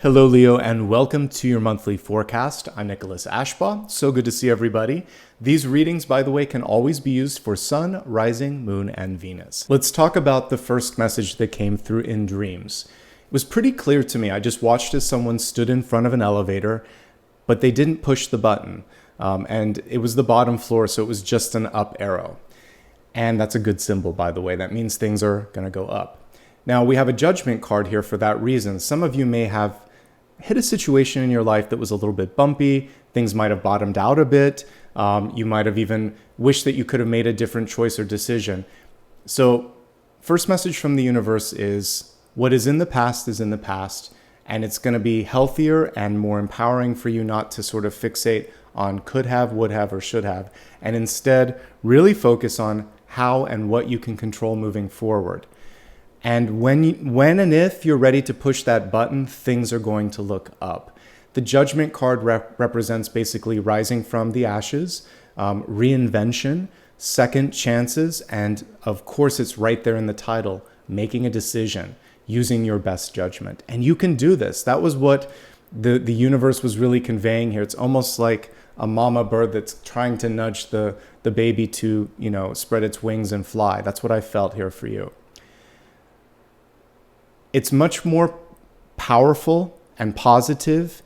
Hello, Leo, and welcome to your monthly forecast. I'm Nicholas Ashbaugh. So good to see everybody. These readings, by the way, can always be used for Sun, Rising, Moon, and Venus. Let's talk about the first message that came through in dreams. It was pretty clear to me. I just watched as someone stood in front of an elevator, but they didn't push the button. And it was the bottom floor, so it was just an up arrow. And that's a good symbol, by the way. That means things are going to go up. Now, we have a judgment card here for that reason. Some of you may have hit a situation in your life that was a little bit bumpy. Things might have bottomed out a bit. You might have even wished that you could have made a different choice or decision. So first message from the universe is what is in the past is in the past, and it's going to be healthier and more empowering for you not to sort of fixate on could have, would have, or should have, and instead really focus on how and what you can control moving forward. And when and if you're ready to push that button, things are going to look up. The Judgment card represents basically rising from the ashes, reinvention, second chances, and of course it's right there in the title, making a decision, using your best judgment. And you can do this. That was what the universe was really conveying here. It's almost like a mama bird that's trying to nudge the baby to, spread its wings and fly. That's what I felt here for you. It's much more powerful and positive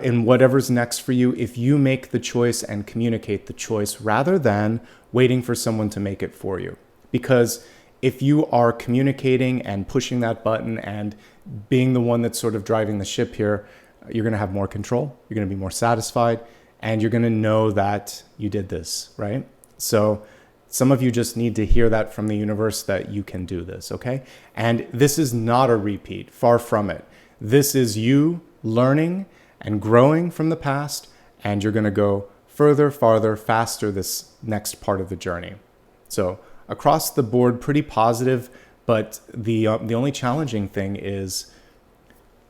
in whatever's next for you if you make the choice and communicate the choice rather than waiting for someone to make it for you. Because if you are communicating and pushing that button and being the one that's sort of driving the ship here, you're going to have more control, you're going to be more satisfied, and you're going to know that you did this, right? So some of you just need to hear that from the universe that you can do this, okay? And this is not a repeat, far from it. This is you learning and growing from the past, and you're going to go further, farther, faster this next part of the journey. So across the board, pretty positive, but the only challenging thing is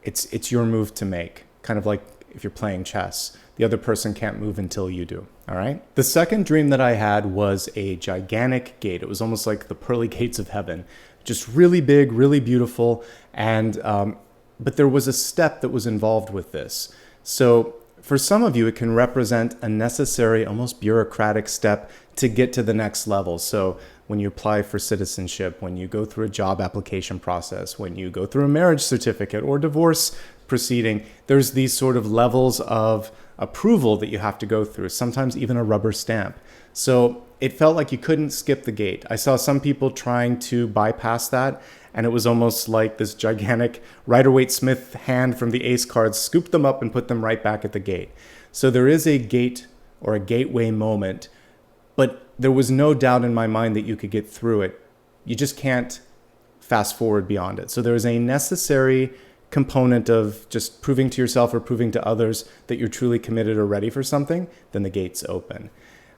it's your move to make, kind of like if you're playing chess. The other person can't move until you do, all right? The second dream that I had was a gigantic gate. It was almost like the pearly gates of heaven, just really big, really beautiful, and but there was a step that was involved with this. So for some of you, it can represent a necessary, almost bureaucratic step to get to the next level. So when you apply for citizenship, when you go through a job application process, when you go through a marriage certificate or divorce proceeding, there's these sort of levels of approval that you have to go through, sometimes even a rubber stamp. So it felt like you couldn't skip the gate. I saw some people trying to bypass that, and it was almost like this gigantic Rider-Waite-Smith hand from the ace cards scooped them up and put them right back at the gate. So there is a gate or a gateway moment, but there was no doubt in my mind that you could get through it. You just can't fast forward beyond it. So there is a necessary component of just proving to yourself or proving to others that you're truly committed or ready for something, then the gates open.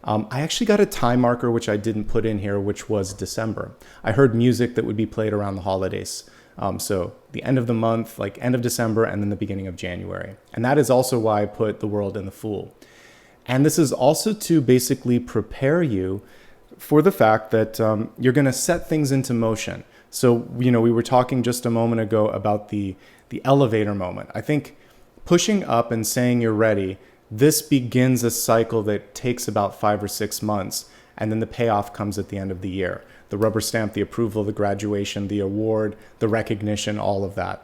I actually got a time marker, which I didn't put in here, which was December. I heard music that would be played around the holidays. So the end of the month, like end of December, and then the beginning of January. And that is also why I put the World and the Fool. And this is also to basically prepare you for the fact that you're going to set things into motion. So, we were talking just a moment ago about the elevator moment. I think pushing up and saying you're ready, this begins a cycle that takes about 5 or 6 months, and then the payoff comes at the end of the year. The rubber stamp, the approval, the graduation, the award, the recognition, all of that.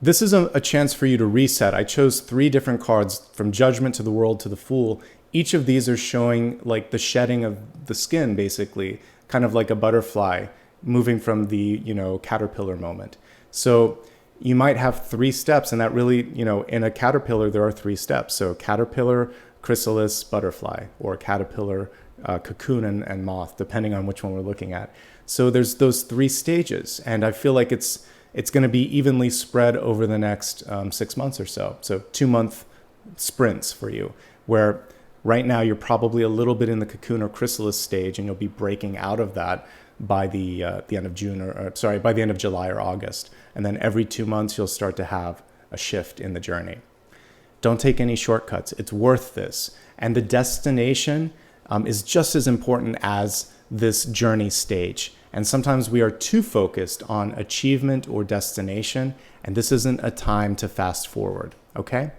This is a chance for you to reset. I chose 3 different cards, from Judgment to the World to the Fool. Each of these are showing like the shedding of the skin, basically, kind of like a butterfly moving from the, caterpillar moment. So you might have 3 steps, and that really, in a caterpillar, there are 3 steps. So caterpillar, chrysalis, butterfly, or caterpillar, cocoon, and moth, depending on which one we're looking at. So there's those 3 stages, and I feel like it's going to be evenly spread over the next 6 months or so. So 2-month sprints for you, where right now you're probably a little bit in the cocoon or chrysalis stage, and you'll be breaking out of that by the end of June by the end of July or August. And then every 2 months, you'll start to have a shift in the journey. Don't take any shortcuts. It's worth this. And the destination is just as important as this journey stage. And sometimes we are too focused on achievement or destination, and this isn't a time to fast forward, okay?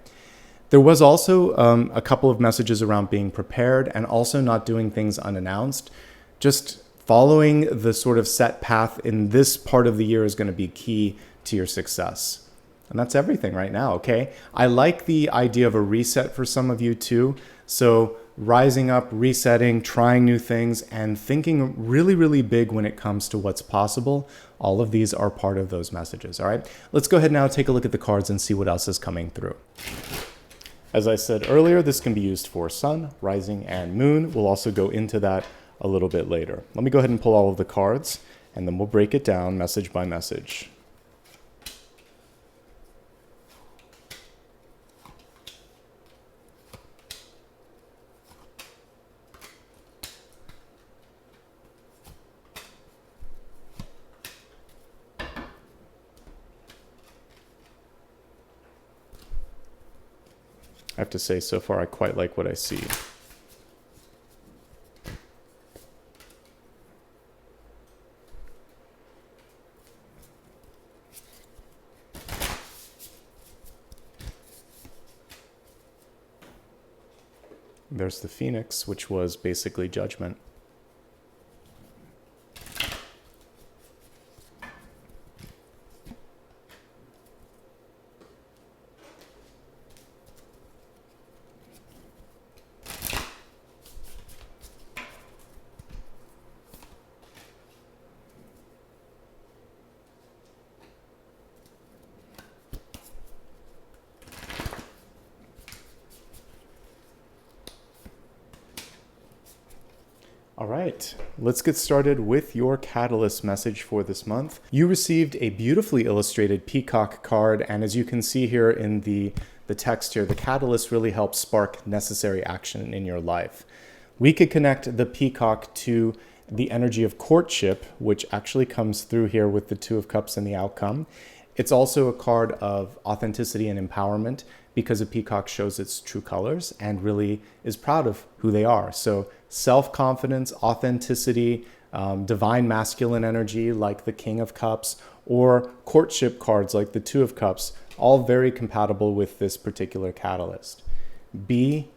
There was also a couple of messages around being prepared and also not doing things unannounced. Just following the sort of set path in this part of the year is going to be key to your success. And that's everything right now, okay? I like the idea of a reset for some of you too. So rising up, resetting, trying new things, and thinking really, really big when it comes to what's possible. All of these are part of those messages, all right? Let's go ahead now, take a look at the cards and see what else is coming through. As I said earlier, this can be used for sun, rising, and moon. We'll also go into that a little bit later. Let me go ahead and pull all of the cards, and then we'll break it down message by message. I have to say, so far, I quite like what I see. There's the Phoenix, which was basically judgment. All right, let's get started with your catalyst message for this month. You received a beautifully illustrated peacock card, and as you can see here in the text here, the catalyst really helps spark necessary action in your life. We could connect the peacock to the energy of courtship, which actually comes through here with the Two of Cups and the outcome. It's also a card of authenticity and empowerment because a peacock shows its true colors and really is proud of who they are. So self-confidence, authenticity, divine masculine energy like the King of Cups, or courtship cards like the Two of Cups, all very compatible with this particular catalyst. Be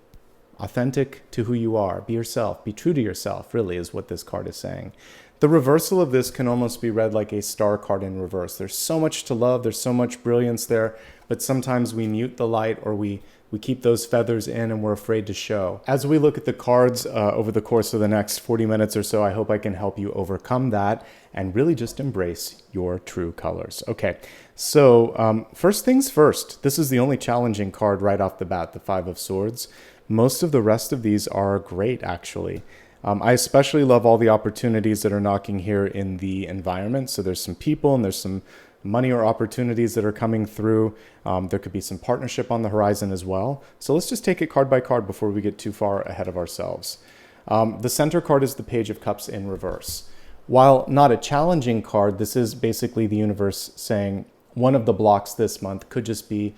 authentic to who you are. Be yourself. Be true to yourself, really, is what this card is saying. The reversal of this can almost be read like a star card in reverse. There's so much to love. There's so much brilliance there, but sometimes we mute the light or we keep those feathers in and we're afraid to show. As we look at the cards over the course of the next 40 minutes or so, I hope I can help you overcome that and really just embrace your true colors. Okay, so first things first, this is the only challenging card right off the bat, the Five of Swords. Most of the rest of these are great, actually. I especially love all the opportunities that are knocking here in the environment. So there's some people and there's some money or opportunities that are coming through. There could be some partnership on the horizon as well. So let's just take it card by card before we get too far ahead of ourselves. The center card is the Page of Cups in reverse. While not a challenging card, this is basically the universe saying one of the blocks this month could just be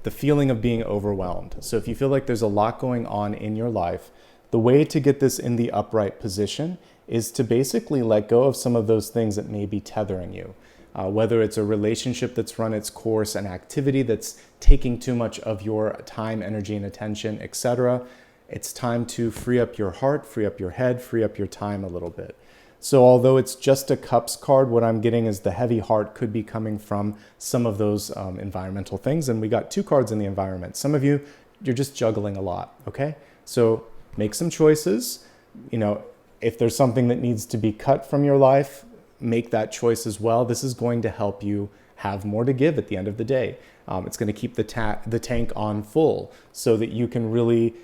the feeling of being overwhelmed. So if you feel like there's a lot going on in your life, the way to get this in the upright position is to basically let go of some of those things that may be tethering you. Whether it's a relationship that's run its course, an activity that's taking too much of your time, energy, and attention, etc. It's time to free up your heart, free up your head, free up your time a little bit. So although it's just a Cups card, what I'm getting is the heavy heart could be coming from some of those environmental things. And we got two cards in the environment. Some of you, you're just juggling a lot, okay? So make some choices. You know, if there's something that needs to be cut from your life, make that choice as well. This is going to help you have more to give at the end of the day. It's going to keep the tank on full so that you can really,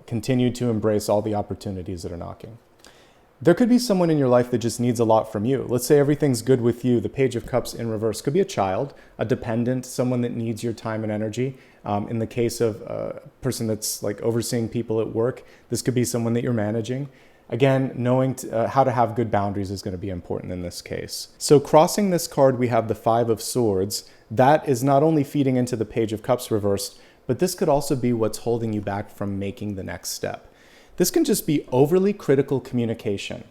continue to embrace all the opportunities that are knocking. There could be someone in your life that just needs a lot from you. Let's say everything's good with you. The Page of Cups in reverse could be a child, a dependent, someone that needs your time and energy. In the case of a person that's like overseeing people at work, this could be someone that you're managing. Again, knowing how to have good boundaries is going to be important in this case. So crossing this card, we have the Five of Swords. That is not only feeding into the Page of Cups reversed, but this could also be what's holding you back from making the next step. This can just be overly critical communication.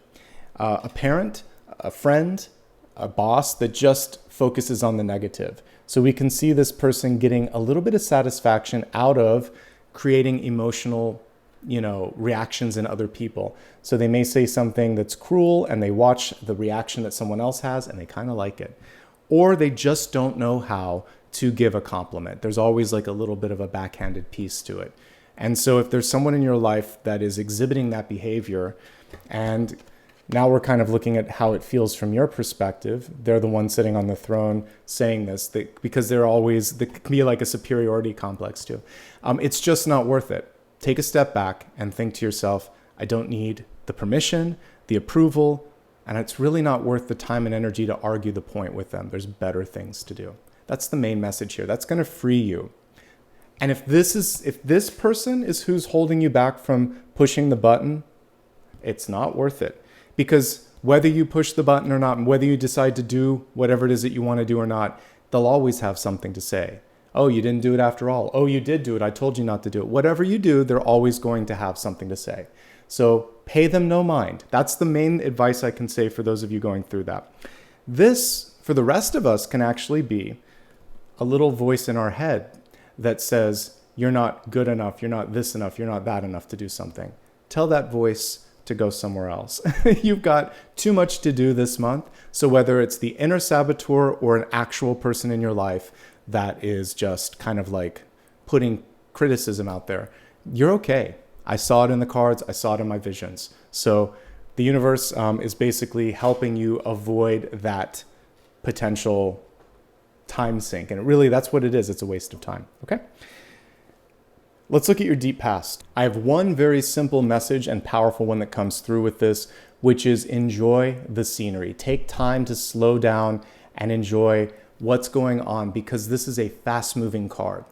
A parent, a friend, a boss that just focuses on the negative. So we can see this person getting a little bit of satisfaction out of creating emotional, reactions in other people. So they may say something that's cruel and they watch the reaction that someone else has and they kind of like it. Or they just don't know how to give a compliment. There's always like a little bit of a backhanded piece to it. And so if there's someone in your life that is exhibiting that behavior, and now we're kind of looking at how it feels from your perspective, they're the one sitting on the throne saying this, because there can be like a superiority complex too. It's just not worth it. Take a step back and think to yourself, I don't need the permission, the approval, and it's really not worth the time and energy to argue the point with them. There's better things to do. That's the main message here. That's going to free you. And if this person is who's holding you back from pushing the button, it's not worth it. Because whether you push the button or not, and whether you decide to do whatever it is that you want to do or not, they'll always have something to say. Oh, you didn't do it after all. Oh, you did do it. I told you not to do it. Whatever you do, they're always going to have something to say. So pay them no mind. That's the main advice I can say for those of you going through that. This, for the rest of us, can actually be a little voice in our head that says, you're not good enough, you're not this enough, you're not that enough to do something. Tell that voice to go somewhere else. You've got too much to do this month. So whether it's the inner saboteur or an actual person in your life that is just kind of like putting criticism out there, you're okay. I saw it in the cards. I saw it in my visions. So the universe is basically helping you avoid that potential time sink. And really, that's what it is. It's a waste of time. Okay? Let's look at your deep past. I have one very simple message and powerful one that comes through with this, which is enjoy the scenery. Take time to slow down and enjoy what's going on, because this is a fast-moving card.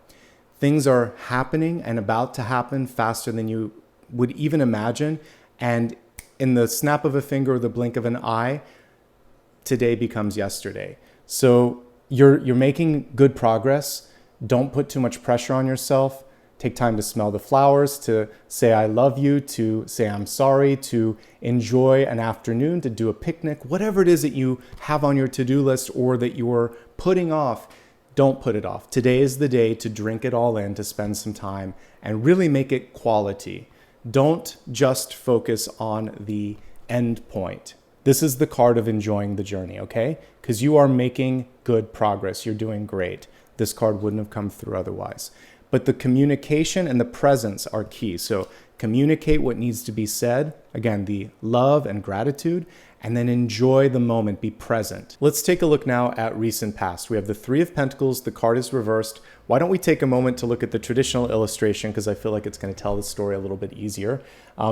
Things are happening and about to happen faster than you would even imagine. And in the snap of a finger or the blink of an eye, today becomes yesterday. So you're making good progress. Don't put too much pressure on yourself. Take time to smell the flowers, to say I love you, to say I'm sorry, to enjoy an afternoon, to do a picnic, whatever it is that you have on your to-do list or that you're putting off. Don't put it off. Today is the day to drink it all in, to spend some time and really make it quality. Don't just focus on the end point. This is the card of enjoying the journey, okay? Because you are making good progress. You're doing great. This card wouldn't have come through otherwise. But the communication and the presence are key. So communicate what needs to be said. Again, the love and gratitude, and then enjoy the moment, be present. Let's take a look now at recent past. We have the Three of Pentacles, the card is reversed. Why don't we take a moment to look at the traditional illustration, because I feel like it's going to tell the story a little bit easier.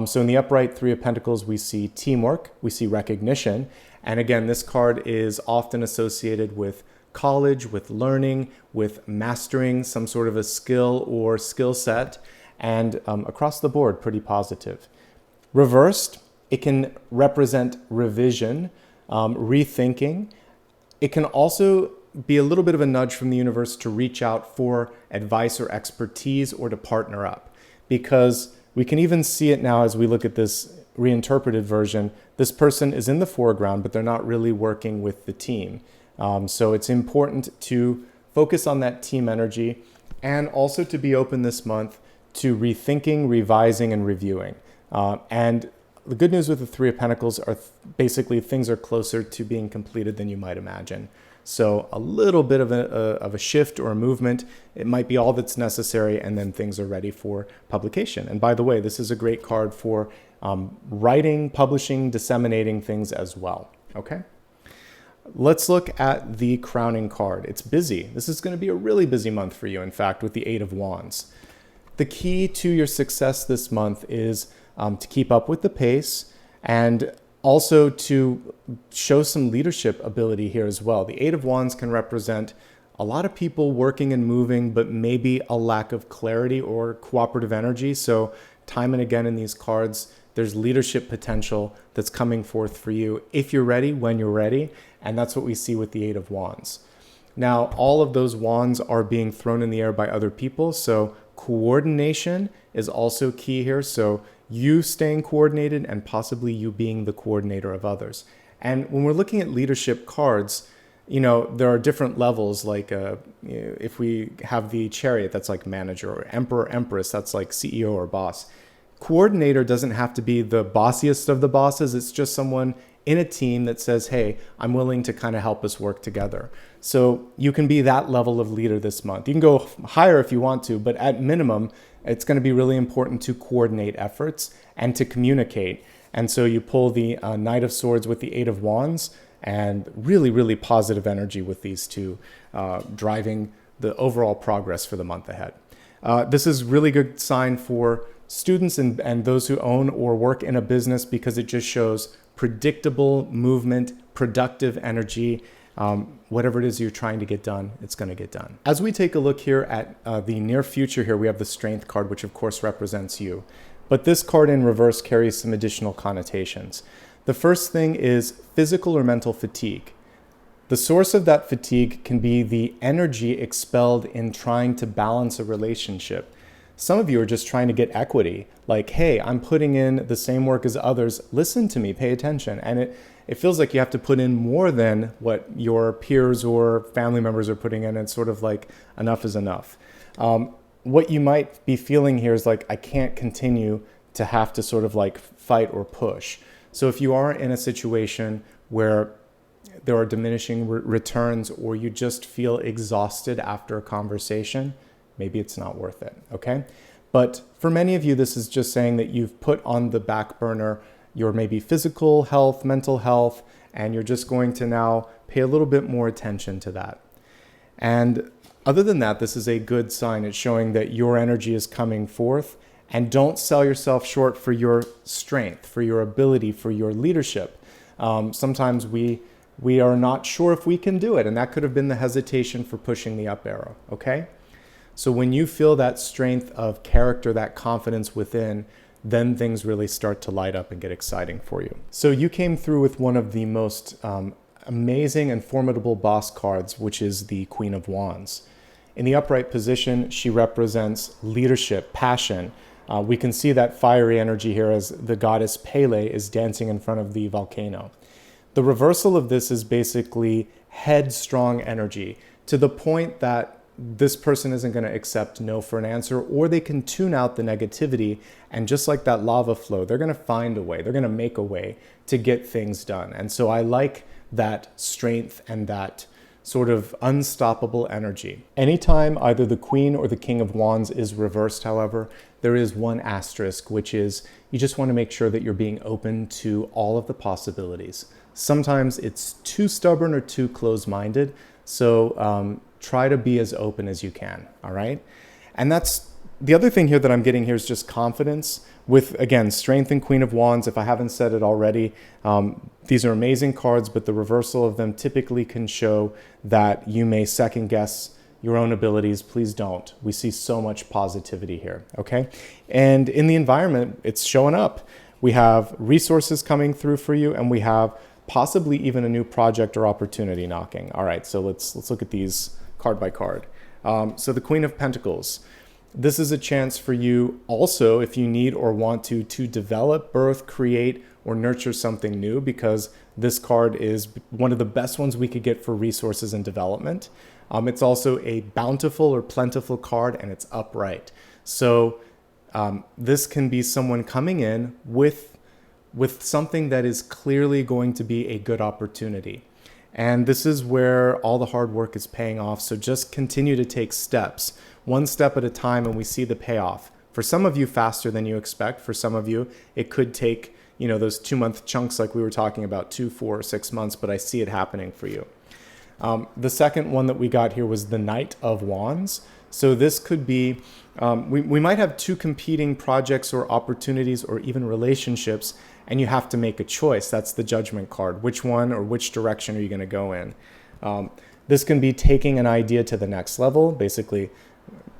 So in the upright Three of Pentacles, we see teamwork, we see recognition. And again, this card is often associated with college, with learning, with mastering some sort of a skill or skill set, and across the board, pretty positive. Reversed, it can represent revision, rethinking. It can also be a little bit of a nudge from the universe to reach out for advice or expertise or to partner up, because we can even see it now as we look at this reinterpreted version. This person is in the foreground, but they're not really working with the team. So it's important to focus on that team energy, and also to be open this month to rethinking, revising, and reviewing. And the good news with the Three of Pentacles are basically things are closer to being completed than you might imagine. So a little bit of a shift or a movement, it might be all that's necessary, and then things are ready for publication. And by the way, this is a great card for writing, publishing, disseminating things as well. Okay? Let's look at the crowning card. It's busy. This is going to be a really busy month for you, in fact, with the Eight of Wands. The key to your success this month is to keep up with the pace, and also to show some leadership ability here as well. The Eight of Wands can represent a lot of people working and moving, but maybe a lack of clarity or cooperative energy. So time and again in these cards, there's leadership potential that's coming forth for you if you're ready, when you're ready. And that's what we see with the Eight of Wands. Now, all of those wands are being thrown in the air by other people. So coordination is also key here. So you staying coordinated and possibly you being the coordinator of others. And when we're looking at leadership cards, there are different levels. Like if we have the Chariot, that's like manager, or Emperor, Empress, that's like CEO or boss. Coordinator doesn't have to be the bossiest of the bosses. It's just someone in a team that says, hey, I'm willing to kind of help us work together. So you can be that level of leader this month. You can go higher if you want to, but at minimum, it's going to be really important to coordinate efforts and to communicate. And so you pull the Knight of Swords with the Eight of Wands, and really, really positive energy with these two, driving the overall progress for the month ahead. This is really good sign for students and those who own or work in a business, because it just shows predictable movement, productive energy. Whatever it is you're trying to get done, it's going to get done. As we take a look here at the near future here, we have the Strength card, which of course represents you. But this card in reverse carries some additional connotations. The first thing is physical or mental fatigue. The source of that fatigue can be the energy expelled in trying to balance a relationship. Some of you are just trying to get equity. Like, hey, I'm putting in the same work as others. Listen to me, pay attention. And it feels like you have to put in more than what your peers or family members are putting in. It's sort of like enough is enough. What you might be feeling here is like, I can't continue to have to sort of like fight or push. So if you are in a situation where there are diminishing returns, or you just feel exhausted after a conversation, maybe it's not worth it, okay? But for many of you, this is just saying that you've put on the back burner your maybe physical health, mental health, and you're just going to now pay a little bit more attention to that. And other than that, this is a good sign. It's showing that your energy is coming forth, and don't sell yourself short for your strength, for your ability, for your leadership. Sometimes we are not sure if we can do it, and that could have been the hesitation for pushing the up arrow, okay? So when you feel that strength of character, that confidence within, then things really start to light up and get exciting for you. So you came through with one of the most amazing and formidable boss cards, which is the Queen of Wands. In the upright position, she represents leadership, passion. We can see that fiery energy here as the goddess Pele is dancing in front of the volcano. The reversal of this is basically headstrong energy, to the point that this person isn't going to accept no for an answer, or they can tune out the negativity, and just like that lava flow, they're going to find a way, they're going to make a way to get things done. And so I like that strength and that sort of unstoppable energy. Anytime either the Queen or the King of Wands is reversed, however, there is one asterisk, which is you just want to make sure that you're being open to all of the possibilities. Sometimes it's too stubborn or too closed-minded, so try to be as open as you can, all right? And that's the other thing here that I'm getting here is just confidence with, again, Strength and Queen of Wands. If I haven't said it already, these are amazing cards, but the reversal of them typically can show that you may second guess your own abilities. Please don't. We see so much positivity here, okay? And in the environment, it's showing up. We have resources coming through for you, and we have possibly even a new project or opportunity knocking. All right, so let's look at these card by card. So the Queen of Pentacles. This is a chance for you also, if you need or want to develop, birth, create, or nurture something new, because this card is one of the best ones we could get for resources and development. It's also a bountiful or plentiful card, and it's upright. So this can be someone coming in with something that is clearly going to be a good opportunity. And this is where all the hard work is paying off. So just continue to take steps, one step at a time, and we see the payoff. For some of you, faster than you expect. For some of you, it could take, those 2-month chunks like we were talking about, 2, 4, 6 months, but I see it happening for you. The second one that we got here was the Knight of Wands. So this could be, we might have two competing projects or opportunities or even relationships, and you have to make a choice. That's the Judgment card. Which one or which direction are you going to go in? This can be taking an idea to the next level. Basically,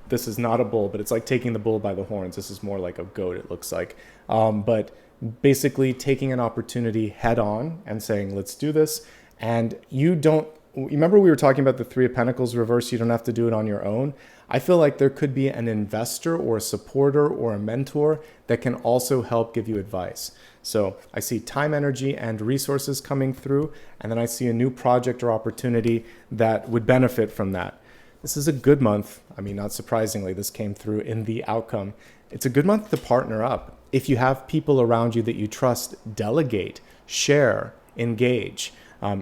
this is not a bull, but it's like taking the bull by the horns. This is more like a goat, it looks like. But basically taking an opportunity head on and saying, let's do this. And remember we were talking about the Three of Pentacles reverse, you don't have to do it on your own. I feel like there could be an investor or a supporter or a mentor that can also help give you advice. So I see time, energy, and resources coming through, and then I see a new project or opportunity that would benefit from that. This is a good month. I mean, not surprisingly, this came through in the outcome. It's a good month to partner up. If you have people around you that you trust, delegate, share, engage.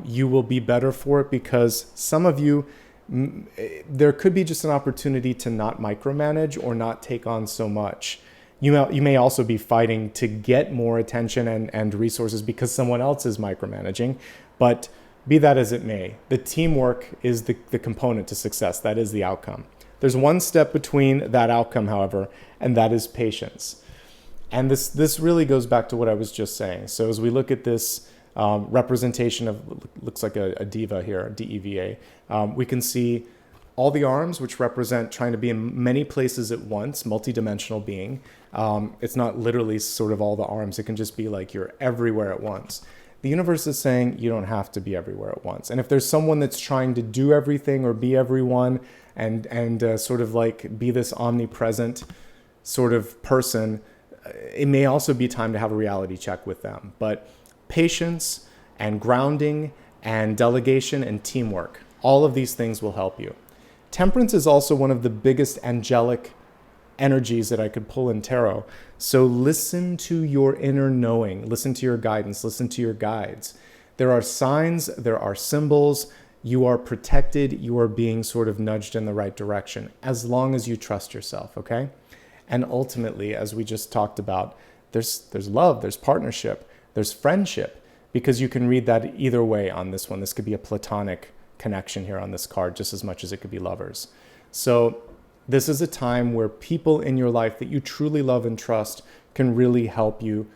You will be better for it because some of you, there could be just an opportunity to not micromanage or not take on so much. You may also be fighting to get more attention and resources because someone else is micromanaging. But be that as it may, the teamwork is the component to success. That is the outcome. There's one step between that outcome, however, and that is patience. And this really goes back to what I was just saying. So as we look at this representation of, looks like a diva here, DEVA, we can see all the arms, which represent trying to be in many places at once, multidimensional being. It's not literally sort of all the arms. It can just be like you're everywhere at once. The universe is saying you don't have to be everywhere at once. And if there's someone that's trying to do everything or be everyone and sort of like be this omnipresent sort of person, it may also be time to have a reality check with them. But patience and grounding and delegation and teamwork, all of these things will help you. Temperance is also one of the biggest angelic energies that I could pull in tarot. So listen to your inner knowing, listen to your guidance, listen to your guides. There are signs, there are symbols, you are protected, you are being sort of nudged in the right direction, as long as you trust yourself, okay? And ultimately, as we just talked about, there's love, there's partnership, there's friendship, because you can read that either way on this one. This could be a platonic connection here on this card, just as much as it could be lovers. So this is a time where people in your life that you truly love and trust can really help you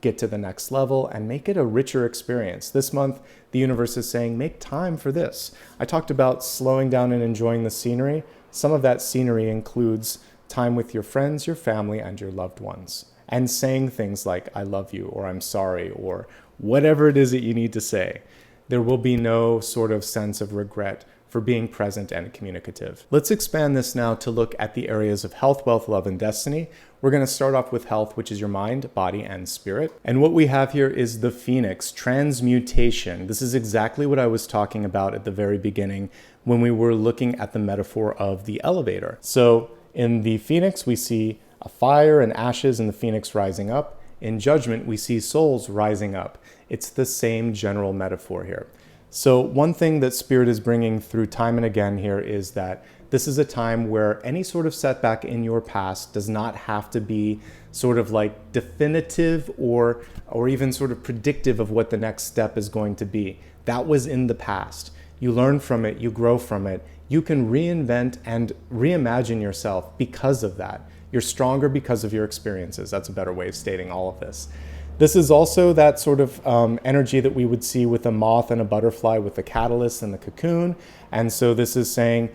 get to the next level and make it a richer experience. This month, the universe is saying, make time for this. I talked about slowing down and enjoying the scenery. Some of that scenery includes time with your friends, your family, and your loved ones, and saying things like, I love you, or I'm sorry, or whatever it is that you need to say. There will be no sort of sense of regret for being present and communicative. Let's expand this now to look at the areas of health, wealth, love, and destiny. We're going to start off with health, which is your mind, body, and spirit. And what we have here is the Phoenix, transmutation. This is exactly what I was talking about at the very beginning when we were looking at the metaphor of the elevator. So in the Phoenix, we see a fire and ashes and the Phoenix rising up. In Judgment, we see souls rising up. It's the same general metaphor here. So one thing that Spirit is bringing through time and again here is that this is a time where any sort of setback in your past does not have to be sort of like definitive or even sort of predictive of what the next step is going to be. That was in the past. You learn from it, you grow from it. You can reinvent and reimagine yourself because of that. You're stronger because of your experiences. That's a better way of stating all of this. This is also that sort of energy that we would see with a moth and a butterfly with the catalyst and the cocoon. And so this is saying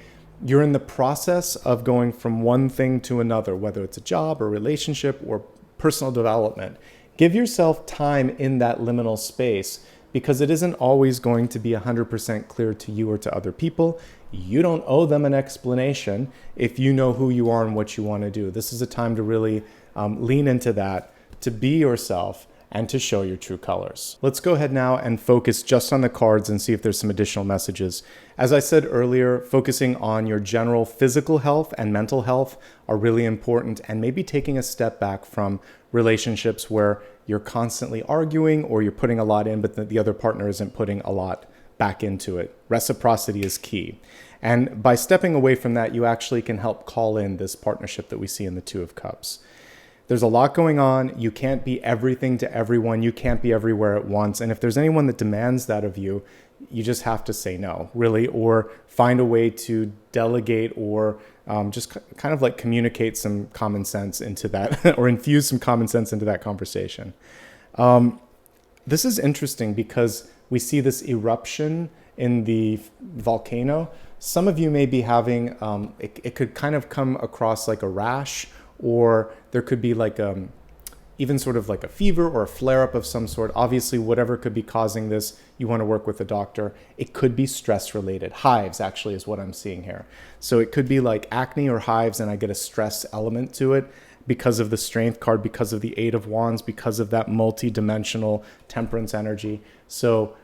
you're in the process of going from one thing to another, whether it's a job or relationship or personal development. Give yourself time in that liminal space because it isn't always going to be 100% clear to you or to other people. You don't owe them an explanation if you know who you are and what you want to do. This is a time to really lean into that, to be yourself, and to show your true colors. Let's go ahead now and focus just on the cards and see if there's some additional messages. As I said earlier, focusing on your general physical health and mental health are really important, and maybe taking a step back from relationships where you're constantly arguing or you're putting a lot in, but the other partner isn't putting a lot back into it. Reciprocity is key. And by stepping away from that, you actually can help call in this partnership that we see in the Two of Cups. There's a lot going on. You can't be everything to everyone. You can't be everywhere at once. And if there's anyone that demands that of you, you just have to say no, really, or find a way to delegate or just kind of like communicate some common sense into that or infuse some common sense into that conversation. This is interesting because we see this eruption in the volcano. Some of you may be having, it could kind of come across like a rash, or there could be like even sort of like a fever or a flare-up of some sort. Obviously, whatever could be causing this, you want to work with a doctor. It could be stress-related. Hives, actually, is what I'm seeing here. So it could be like acne or hives, and I get a stress element to it. because of the Strength card, because of the Eight of Wands, because of that multi-dimensional temperance energy. So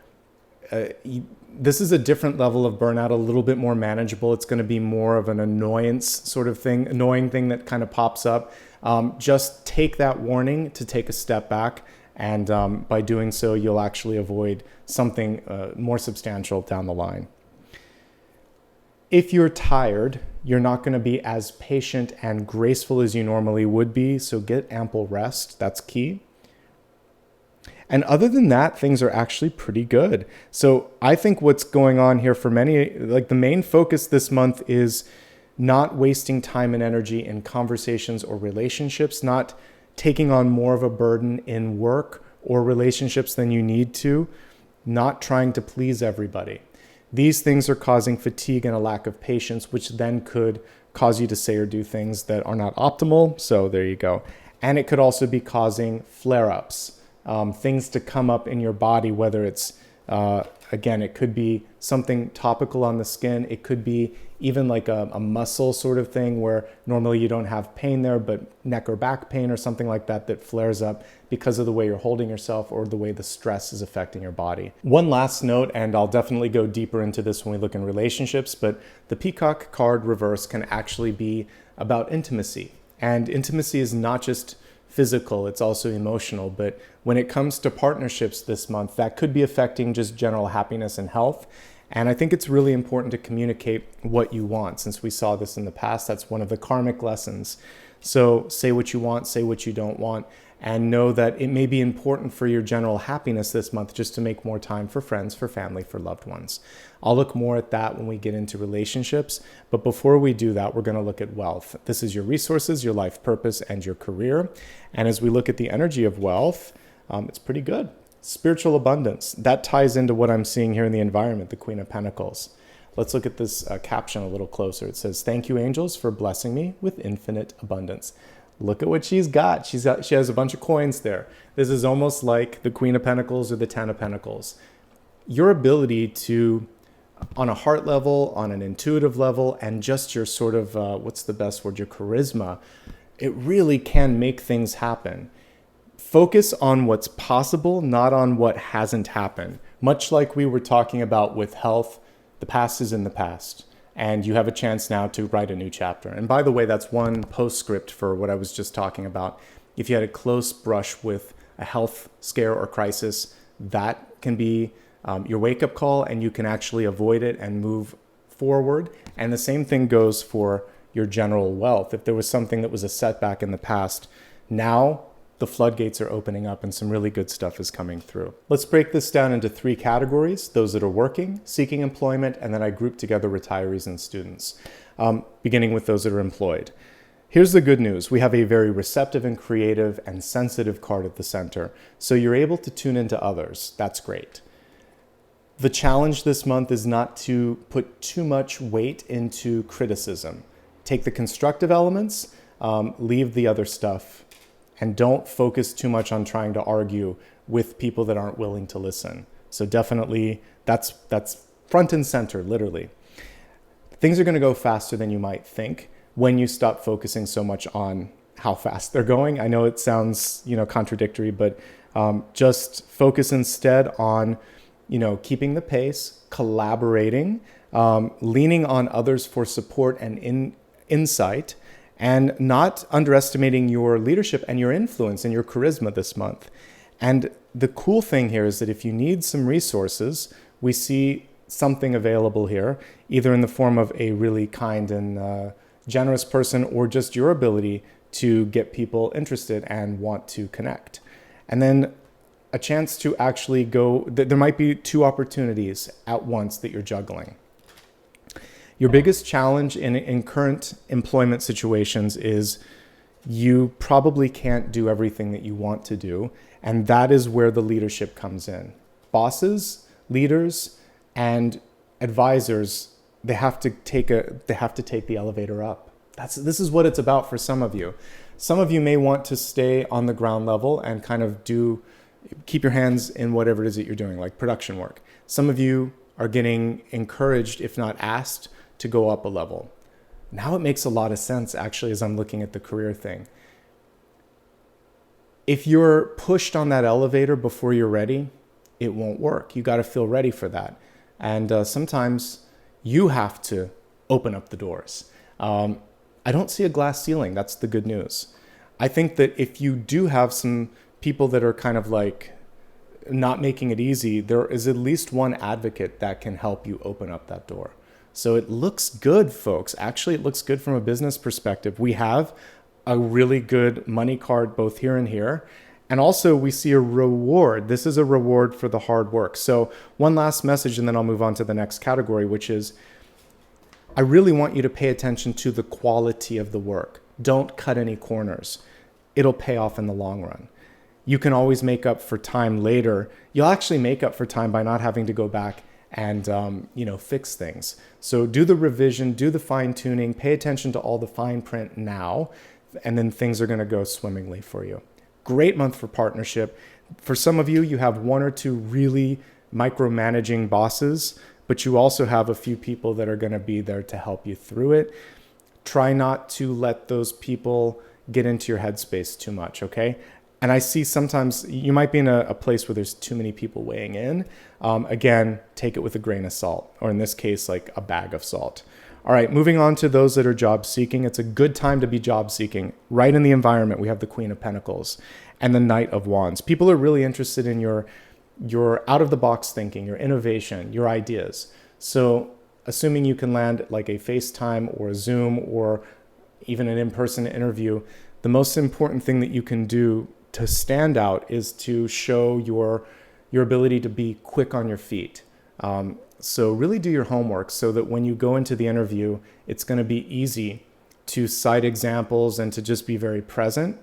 this is a different level of burnout, a little bit more manageable. It's going to be more of an annoying thing that kind of pops up. Just take that warning to take a step back. And by doing so, you'll actually avoid something more substantial down the line. If you're tired, you're not going to be as patient and graceful as you normally would be. So get ample rest. That's key. And other than that, things are actually pretty good. So I think what's going on here for many, like the main focus this month is not wasting time and energy in conversations or relationships, not taking on more of a burden in work or relationships than you need to, not trying to please everybody. These things are causing fatigue and a lack of patience, which then could cause you to say or do things that are not optimal. So there you go. And it could also be causing flare-ups, things to come up in your body, whether it's, again, it could be something topical on the skin. It could be even like a muscle sort of thing where normally you don't have pain there, but neck or back pain or something like that that flares up because of the way you're holding yourself or the way the stress is affecting your body. One last note, and I'll definitely go deeper into this when we look in relationships, but the Peacock card reverse can actually be about intimacy. And intimacy is not just physical, it's also emotional. But when it comes to partnerships this month, that could be affecting just general happiness and health. And I think it's really important to communicate what you want. Since we saw this in the past, that's one of the karmic lessons. So say what you want, say what you don't want, and know that it may be important for your general happiness this month just to make more time for friends, for family, for loved ones. I'll look more at that when we get into relationships. But before we do that, we're going to look at wealth. This is your resources, your life purpose, and your career. And as we look at the energy of wealth, it's pretty good. Spiritual abundance. That ties into what I'm seeing here in the environment, the Queen of Pentacles. Let's look at this caption a little closer. It says, "Thank you, angels, for blessing me with infinite abundance." Look at what she's got. She has a bunch of coins there. This is almost like the Queen of Pentacles or the Ten of Pentacles. Your ability to, on a heart level, on an intuitive level, and just your sort of, what's the best word, your charisma, it really can make things happen. Focus on what's possible, not on what hasn't happened. Much like we were talking about with health, the past is in the past. And you have a chance now to write a new chapter. And by the way, that's one postscript for what I was just talking about. If you had a close brush with a health scare or crisis, that can be your wake-up call, and you can actually avoid it and move forward. And the same thing goes for your general wealth. If there was something that was a setback in the past, now the floodgates are opening up and some really good stuff is coming through. Let's break this down into 3 categories: those that are working, seeking employment, and then I group together retirees and students, beginning with those that are employed. Here's the good news. We have a very receptive and creative and sensitive card at the center. So you're able to tune into others. That's great. The challenge this month is not to put too much weight into criticism. Take the constructive elements, leave the other stuff. And don't focus too much on trying to argue with people that aren't willing to listen. So definitely that's front and center, literally. Things are going to go faster than you might think when you stop focusing so much on how fast they're going. I know it sounds, contradictory, but just focus instead on, keeping the pace, collaborating, leaning on others for support and insight, and not underestimating your leadership and your influence and your charisma this month. And the cool thing here is that if you need some resources, we see something available here, either in the form of a really kind and generous person or just your ability to get people interested and want to connect. And then a chance to actually go, there might be 2 opportunities at once that you're juggling. Your biggest challenge in current employment situations is you probably can't do everything that you want to do, and that is where the leadership comes in. Bosses, leaders, and advisors, they have to take the elevator up. This is what it's about for some of you. Some of you may want to stay on the ground level and kind of keep your hands in whatever it is that you're doing, like production work. Some of you are getting encouraged, if not asked, to go up a level. Now it makes a lot of sense, actually, as I'm looking at the career thing. If you're pushed on that elevator before you're ready, it won't work. You got to feel ready for that. And sometimes you have to open up the doors. I don't see a glass ceiling. That's the good news. I think that if you do have some people that are kind of like not making it easy, there is at least one advocate that can help you open up that door. So it looks good, folks. Actually, it looks good from a business perspective. We have a really good money card both here and here. And also we see a reward. This is a reward for the hard work. So one last message, and then I'll move on to the next category, which is I really want you to pay attention to the quality of the work. Don't cut any corners. It'll pay off in the long run. You can always make up for time later. You'll actually make up for time by not having to go back and fix things. So do the revision, do the fine tuning, pay attention to all the fine print now, and then things are going to go swimmingly for you. Great month for partnership. For some of you, you have one or two really micromanaging bosses, but you also have a few people that are going to be there to help you through it. Try not to let those people get into your headspace too much, okay? And I see sometimes you might be in a place where there's too many people weighing in. Again, take it with a grain of salt, or in this case, like a bag of salt. All right, moving on to those that are job seeking. It's a good time to be job seeking. Right in the environment, we have the Queen of Pentacles and the Knight of Wands. People are really interested in your out of the box thinking, your innovation, your ideas. So assuming you can land like a FaceTime or a Zoom or even an in-person interview, the most important thing that you can do to stand out is to show your ability to be quick on your feet. So really do your homework so that when you go into the interview, it's going to be easy to cite examples and to just be very present.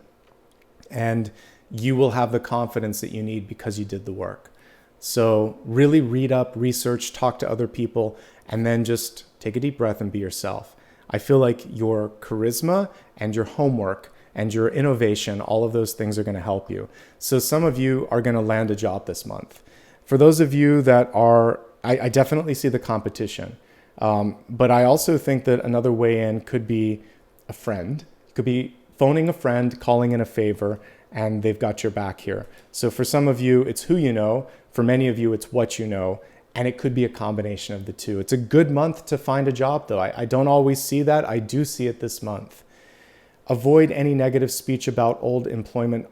And you will have the confidence that you need because you did the work. So really read up, research, talk to other people, and then just take a deep breath and be yourself. I feel like your charisma and your homework and your innovation, all of those things are going to help you. So some of you are going to land a job this month. For those of you that are, I definitely see the competition. But I also think that another way in could be a friend. It could be phoning a friend, calling in a favor, and they've got your back here. So for some of you, it's who you know. For many of you, it's what you know. And it could be a combination of the two. It's a good month to find a job, though. I don't always see that. I do see it this month. Avoid any negative speech about old employment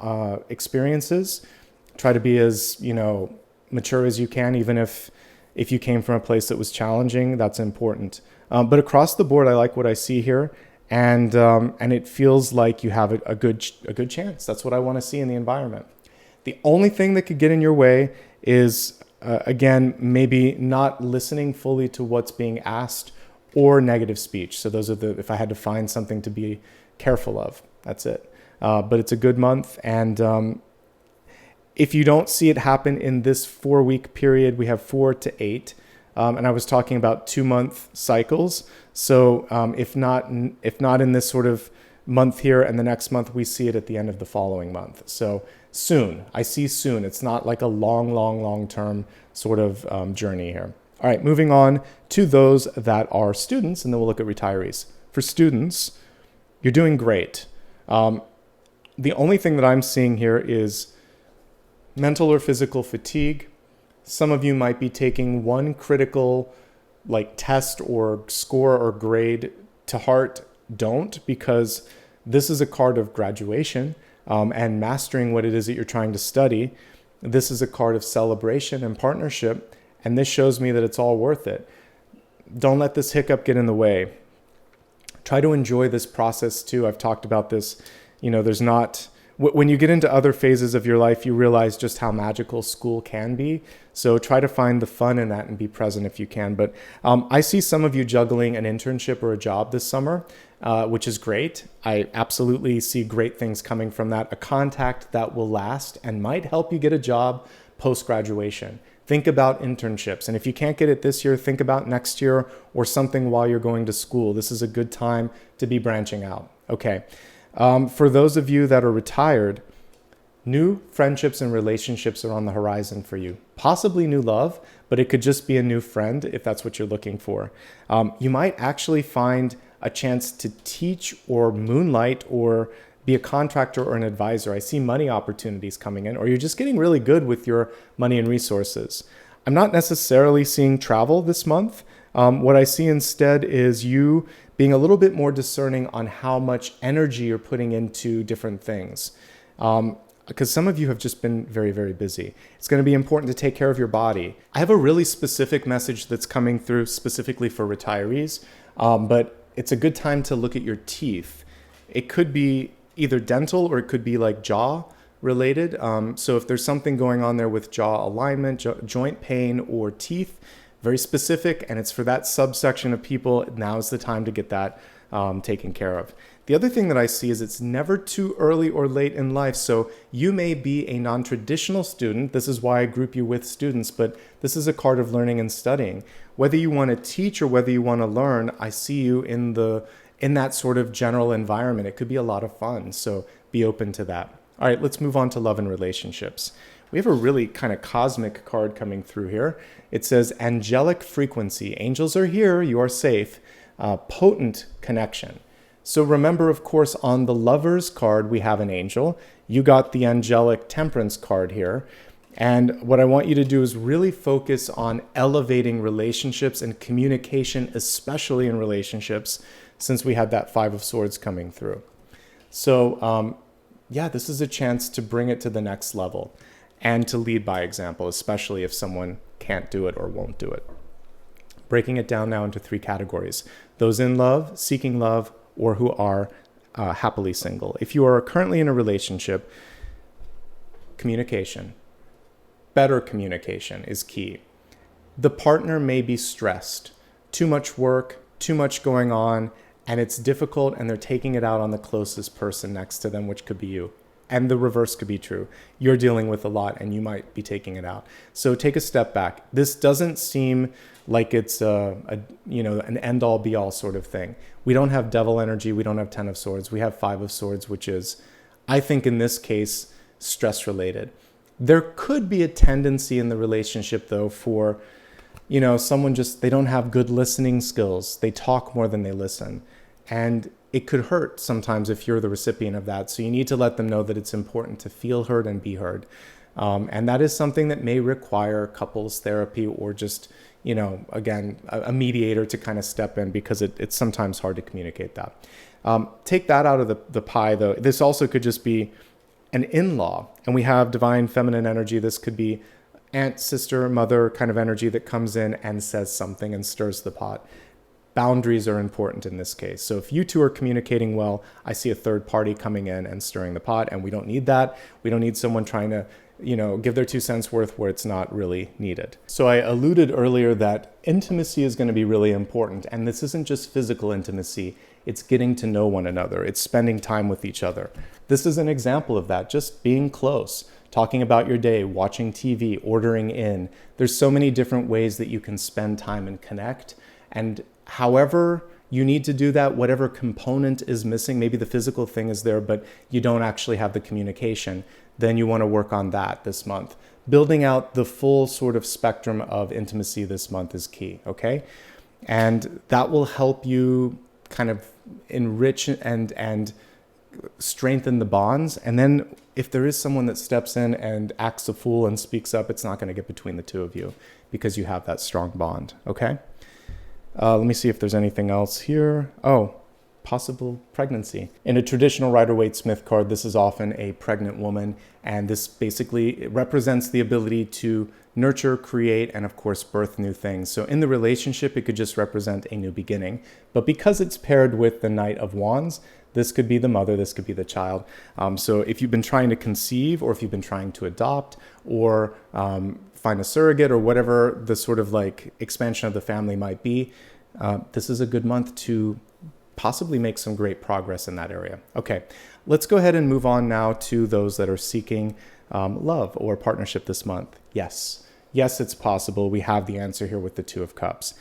experiences. Try to be as, mature as you can, even if you came from a place that was challenging. That's important. But across the board, I like what I see here. And it feels like you have a good chance. That's what I want to see in the environment. The only thing that could get in your way is, again, maybe not listening fully to what's being asked or negative speech. So those are if I had to find something to be careful of, that's it. But it's a good month. And if you don't see it happen in this 4-week period, we have 4 to 8. And I was talking about 2-month cycles. So if not in this sort of month here and the next month, we see it at the end of the following month. So soon, I see soon. It's not like a long-term sort of journey here. All right, moving on to those that are students, and then we'll look at retirees. For students, you're doing great. The only thing that I'm seeing here is mental or physical fatigue. Some of you might be taking one critical test or score or grade to heart. Don't, because this is a card of graduation and mastering what it is that you're trying to study. This is a card of celebration and partnership, and this shows me that it's all worth it. Don't let this hiccup get in the way. Try to enjoy this process too. I've talked about this. There's not... When you get into other phases of your life, you realize just how magical school can be. So try to find the fun in that and be present if you can. But I see some of you juggling an internship or a job this summer, which is great. I absolutely see great things coming from that. A contact that will last and might help you get a job post-graduation. Think about internships. And if you can't get it this year, think about next year or something while you're going to school. This is a good time to be branching out. Okay. For those of you that are retired, new friendships and relationships are on the horizon for you. Possibly new love, but it could just be a new friend if that's what you're looking for. You might actually find a chance to teach or moonlight or be a contractor or an advisor. I see money opportunities coming in, or you're just getting really good with your money and resources. I'm not necessarily seeing travel this month. What I see instead is you being a little bit more discerning on how much energy you're putting into different things. Because some of you have just been very, very busy. It's going to be important to take care of your body. I have a really specific message that's coming through specifically for retirees, but it's a good time to look at your teeth. It could be either dental or it could be like jaw related. So if there's something going on there with jaw alignment, joint pain, or teeth, very specific, and it's for that subsection of people, now's the time to get that taken care of. The other thing that I see is it's never too early or late in life. So you may be a non-traditional student. This is why I group you with students, but this is a card of learning and studying. Whether you want to teach or whether you want to learn, I see you in that sort of general environment. It could be a lot of fun, so be open to that. All right, let's move on to love and relationships. We have a really kind of cosmic card coming through here. It says angelic frequency. Angels are here, you are safe. Potent connection. So remember, of course, on the Lovers card, we have an angel. You got the angelic temperance card here. And what I want you to do is really focus on elevating relationships and communication, especially in relationships, since we had that Five of Swords coming through. So this is a chance to bring it to the next level and to lead by example, especially if someone can't do it or won't do it. Breaking it down now into 3 categories: those in love, seeking love, or who are happily single. If you are currently in a relationship, communication, better communication is key. The partner may be stressed, too much work, too much going on, and it's difficult, and they're taking it out on the closest person next to them, which could be you. And the reverse could be true. You're dealing with a lot and you might be taking it out. So take a step back. This doesn't seem like it's an end-all be-all sort of thing. We don't have devil energy. We don't have 10 of Swords. We have 5 of Swords, which is, I think in this case, stress-related. There could be a tendency in the relationship, though, for someone they don't have good listening skills. They talk more than they listen. And it could hurt sometimes if you're the recipient of that. So you need to let them know that it's important to feel heard and be heard. And that is something that may require couples therapy or just, again, a mediator to kind of step in, because it's sometimes hard to communicate that. Take that out of the pie, though. This also could just be an in-law. And we have divine feminine energy. This could be aunt, sister, mother kind of energy that comes in and says something and stirs the pot. Boundaries are important in this case. So if you two are communicating well, I see a third party coming in and stirring the pot, and we don't need that. We don't need someone trying to, give their 2 cents worth where it's not really needed. So I alluded earlier that intimacy is going to be really important, and this isn't just physical intimacy. It's getting to know one another. It's spending time with each other. This is an example of that, just being close, talking about your day, watching TV, ordering in. There's so many different ways that you can spend time and connect. And however you need to do that, whatever component is missing, maybe the physical thing is there, but you don't actually have the communication, then you want to work on that this month. Building out the full sort of spectrum of intimacy this month is key, okay? And that will help you kind of enrich and strengthen the bonds. And then if there is someone that steps in and acts a fool and speaks up, it's not going to get between the two of you because you have that strong bond, okay? Let me see if there's anything else here. Oh, possible pregnancy. In a traditional Rider-Waite-Smith card, this is often a pregnant woman, and this basically represents the ability to nurture, create, and of course, birth new things. So in the relationship, it could just represent a new beginning. But because it's paired with the Knight of Wands, this could be the mother, this could be the child. So if you've been trying to conceive, or if you've been trying to adopt, or find a surrogate, or whatever the sort of like expansion of the family might be, this is a good month to possibly make some great progress in that area. Okay, let's go ahead and move on now to those that are seeking love or partnership this month. Yes, it's possible. We have the answer here with the Two of Cups.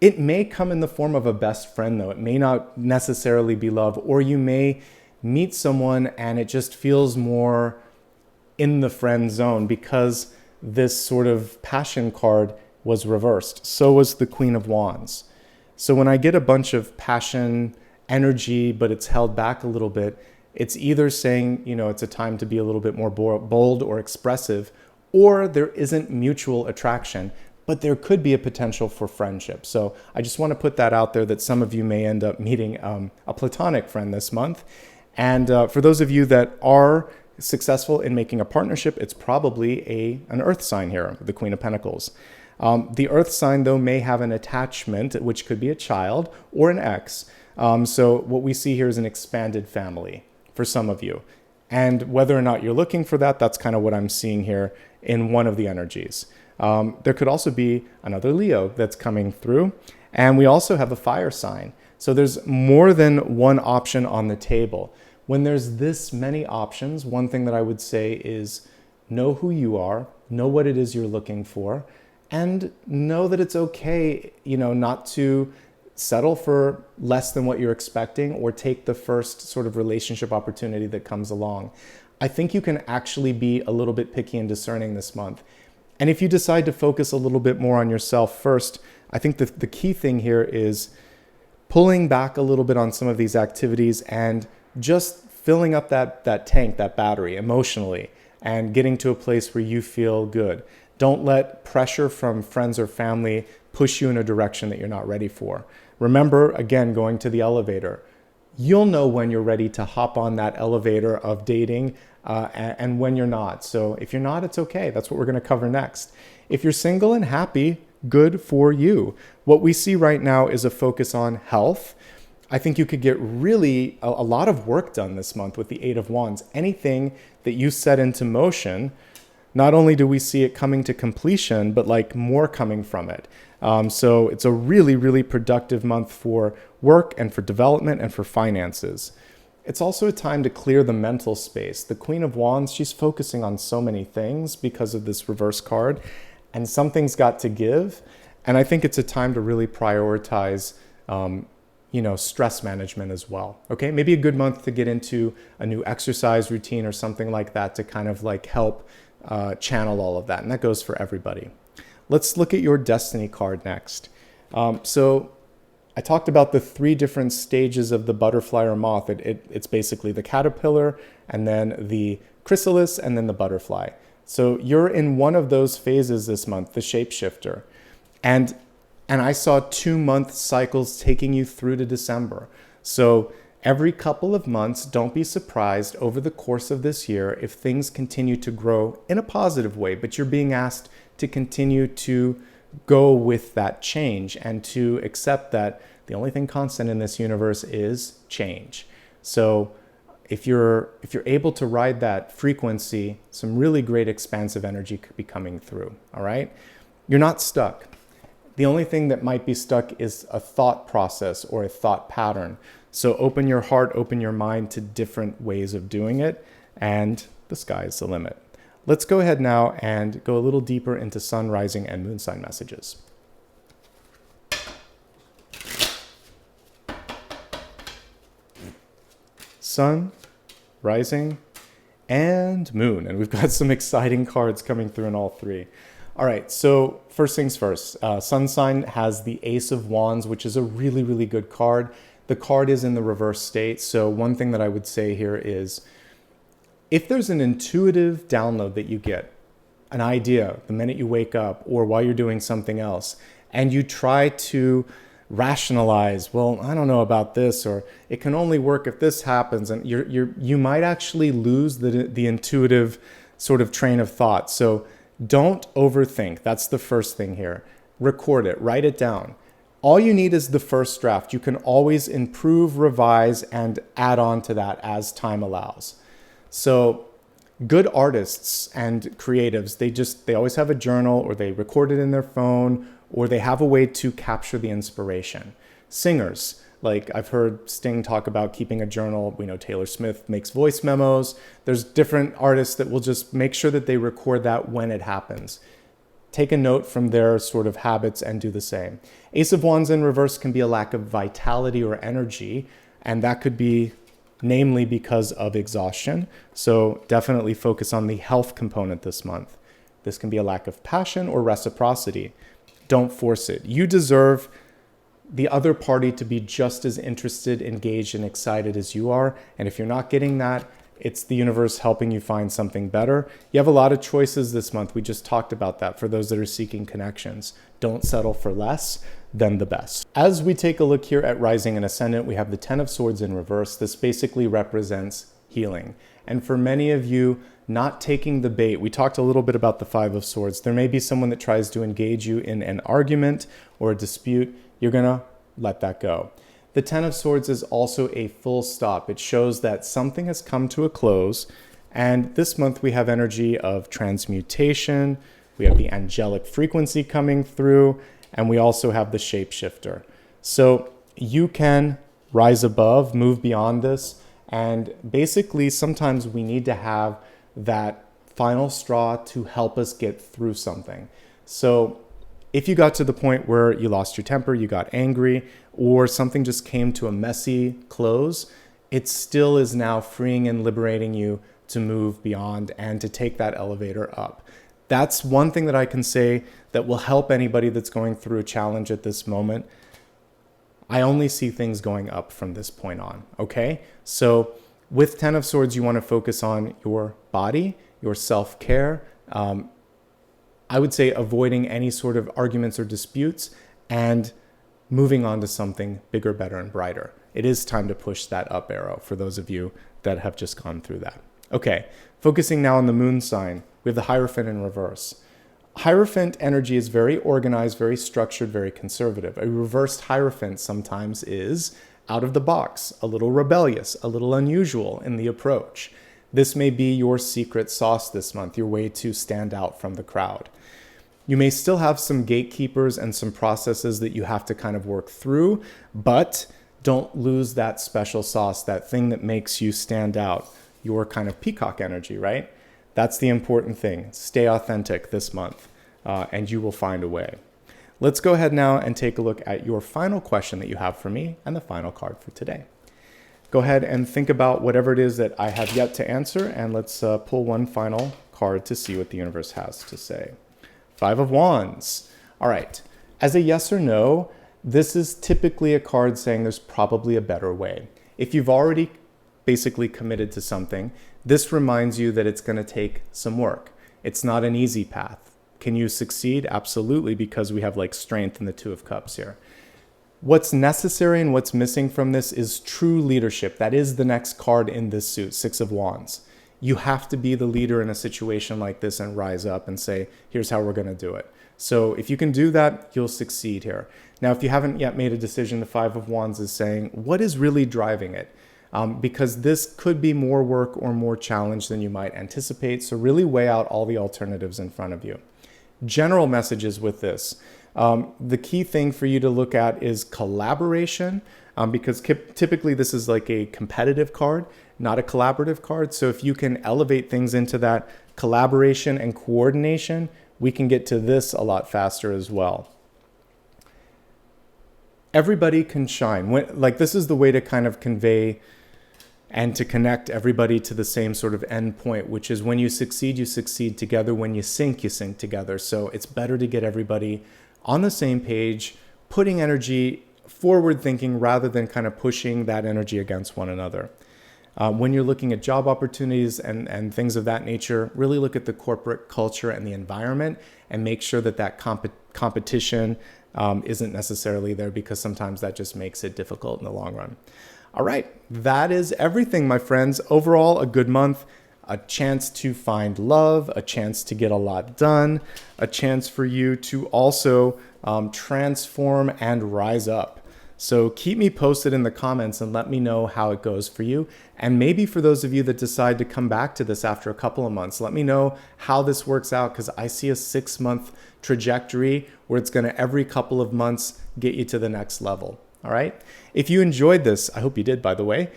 It may come in the form of a best friend, though. It may not necessarily be love, or you may meet someone and it just feels more in the friend zone because this sort of passion card was reversed. So was the Queen of Wands. So when I get a bunch of passion energy, but it's held back a little bit, It's either saying, it's a time to be a little bit more bold or expressive, or there isn't mutual attraction, but there could be a potential for friendship. So I just want to put that out there, that some of you may end up meeting a platonic friend this month. And for those of you that are successful in making a partnership, it's probably an earth sign here, the Queen of Pentacles. The earth sign, though, may have an attachment, which could be a child or an ex. So what we see here is an expanded family for some of you. And whether or not you're looking for that, that's kind of what I'm seeing here in one of the energies. There could also be another Leo that's coming through. And we also have a fire sign. So there's more than one option on the table. When there's this many options, one thing that I would say is know who you are, know what it is you're looking for, and know that it's okay, not to settle for less than what you're expecting or take the first sort of relationship opportunity that comes along. I think you can actually be a little bit picky and discerning this month. And if you decide to focus a little bit more on yourself first, I think the key thing here is pulling back a little bit on some of these activities and just filling up that tank, that battery emotionally, and getting to a place where you feel good. Don't let pressure from friends or family push you in a direction that you're not ready for. Remember, again, going to the elevator. You'll know when you're ready to hop on that elevator of dating and when you're not. So if you're not, it's okay. That's what we're going to cover next. If you're single and happy, good for you. What we see right now is a focus on health. I think you could get really a lot of work done this month with the Eight of Wands. Anything that you set into motion, not only do we see it coming to completion, but like more coming from it. So it's a really, really productive month for work and for development and for finances. It's also a time to clear the mental space. The Queen of Wands, she's focusing on so many things because of this reverse card, and something's got to give. And I think it's a time to really prioritize stress management as well. Okay, maybe a good month to get into a new exercise routine or something like that to kind of like help channel all of that. And that goes for everybody. Let's look at your destiny card next. So I talked about the 3 different stages of the butterfly or moth. It's basically the caterpillar, and then the chrysalis, and then the butterfly. So you're in one of those phases this month, the shapeshifter. And I saw 2-month cycles taking you through to December. So every couple of months, don't be surprised over the course of this year if things continue to grow in a positive way, but you're being asked to continue to go with that change and to accept that the only thing constant in this universe is change. So if you're able to ride that frequency, some really great expansive energy could be coming through, all right? You're not stuck. The only thing that might be stuck is a thought process or a thought pattern. So open your heart, open your mind to different ways of doing it, and the sky is the limit. Let's go ahead now and go a little deeper into sun, rising, and moon sign messages. Sun, rising, and moon. And we've got some exciting cards coming through in all 3. All right, so first things first. Sun sign has the Ace of Wands, which is a really, really good card. The card is in the reverse state. So one thing that I would say here is, if there's an intuitive download that you get, an idea the minute you wake up or while you're doing something else, and you try to rationalize, well, I don't know about this, or it can only work if this happens, and you might actually lose the intuitive sort of train of thought. So don't overthink. That's the first thing here. Record it, write it down. All you need is the first draft. You can always improve, revise, and add on to that as time allows. So good artists and creatives, they always have a journal, or they record it in their phone, or they have a way to capture the inspiration. Singers, like I've heard Sting talk about keeping a journal. We know Taylor Swift makes voice memos. There's different artists that will just make sure that they record that when it happens. Take a note from their sort of habits and do the same. Ace of Wands in reverse can be a lack of vitality or energy, and that could be namely because of exhaustion. So definitely focus on the health component this month. This can be a lack of passion or reciprocity. Don't force it. You deserve the other party to be just as interested, engaged, and excited as you are. And if you're not getting that, it's the universe helping you find something better. You have a lot of choices this month. We just talked about that for those that are seeking connections. Don't settle for less than the best. As we take a look here at Rising and Ascendant, we have the Ten of Swords in reverse. This basically represents healing. And for many of you, not taking the bait. We talked a little bit about the Five of Swords. There may be someone that tries to engage you in an argument or a dispute. You're gonna let that go. The Ten of Swords is also a full stop. It shows that something has come to a close. And this month we have energy of transmutation. We have the angelic frequency coming through, and we also have the shapeshifter. So you can rise above, move beyond this. And basically, sometimes we need to have that final straw to help us get through something. So if you got to the point where you lost your temper, you got angry, or something just came to a messy close, it still is now freeing and liberating you to move beyond and to take that elevator up. That's one thing that I can say that will help anybody that's going through a challenge at this moment. I only see things going up from this point on, okay? So with Ten of Swords, you want to focus on your body, your self-care. I would say avoiding any sort of arguments or disputes and moving on to something bigger, better, and brighter. It is time to push that up arrow for those of you that have just gone through that. Okay, focusing now on the moon sign, we have the Hierophant in reverse. Hierophant energy is very organized, very structured, very conservative. A reversed Hierophant sometimes is out of the box, a little rebellious, a little unusual in the approach. This may be your secret sauce this month, your way to stand out from the crowd. You may still have some gatekeepers and some processes that you have to kind of work through, but don't lose that special sauce, that thing that makes you stand out, your kind of peacock energy, right? That's the important thing. Stay authentic this month, and you will find a way. Let's go ahead now and take a look at your final question that you have for me and the final card for today. Go ahead and think about whatever it is that I have yet to answer, and let's pull one final card to see what the universe has to say. Five of Wands. All right. As a yes or no, this is typically a card saying there's probably a better way. If you've already basically committed to something, this reminds you that it's going to take some work. It's not an easy path. Can you succeed? Absolutely, because we have like strength in the Two of Cups here. What's necessary and what's missing from this is true leadership. That is the next card in this suit, Six of Wands. You have to be the leader in a situation like this and rise up and say, here's how we're going to do it. So if you can do that, you'll succeed here. Now, if you haven't yet made a decision, the Five of Wands is saying, what is really driving it? Because this could be more work or more challenge than you might anticipate. So really weigh out all the alternatives in front of you. General messages with this. The key thing for you to look at is collaboration, because typically this is like a competitive card, not a collaborative card. So if you can elevate things into that collaboration and coordination, we can get to this a lot faster as well. Everybody can shine. This is the way to kind of convey and to connect everybody to the same sort of end point, which is when you succeed together. When you sink together. So it's better to get everybody on the same page, putting energy forward thinking rather than kind of pushing that energy against one another. When you're looking at job opportunities and things of that nature, really look at the corporate culture and the environment and make sure that competition isn't necessarily there, because sometimes that just makes it difficult in the long run. All right, that is everything, my friends. Overall, a good month, a chance to find love, a chance to get a lot done, a chance for you to also transform and rise up. So keep me posted in the comments and let me know how it goes for you. And maybe for those of you that decide to come back to this after a couple of months, let me know how this works out, because I see a 6-month trajectory where it's going to every couple of months get you to the next level. All right. If you enjoyed this, I hope you did, by the way,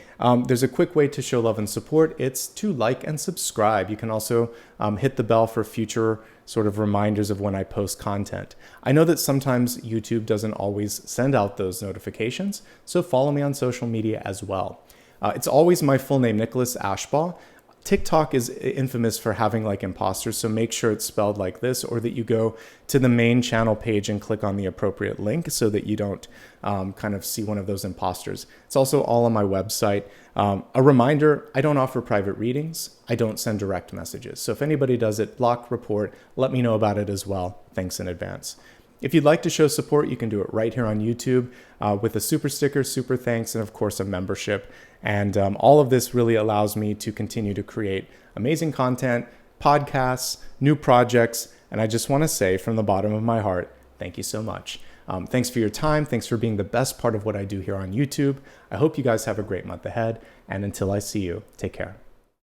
there's a quick way to show love and support. It's to like and subscribe. You can also hit the bell for future sort of reminders of when I post content. I know that sometimes YouTube doesn't always send out those notifications, so follow me on social media as well. It's always my full name, Nicholas Ashbaugh. TikTok is infamous for having like imposters, so make sure it's spelled like this, or that you go to the main channel page and click on the appropriate link so that you don't kind of see one of those imposters. It's also all on my website. A reminder, I don't offer private readings. I don't send direct messages. So if anybody does it, block, report, let me know about it as well. Thanks in advance. If you'd like to show support, you can do it right here on YouTube with a super sticker, super thanks, and of course a membership. And all of this really allows me to continue to create amazing content, podcasts, new projects. And I just want to say from the bottom of my heart, thank you so much. Thanks for your time. Thanks for being the best part of what I do here on YouTube. I hope you guys have a great month ahead. And until I see you, take care.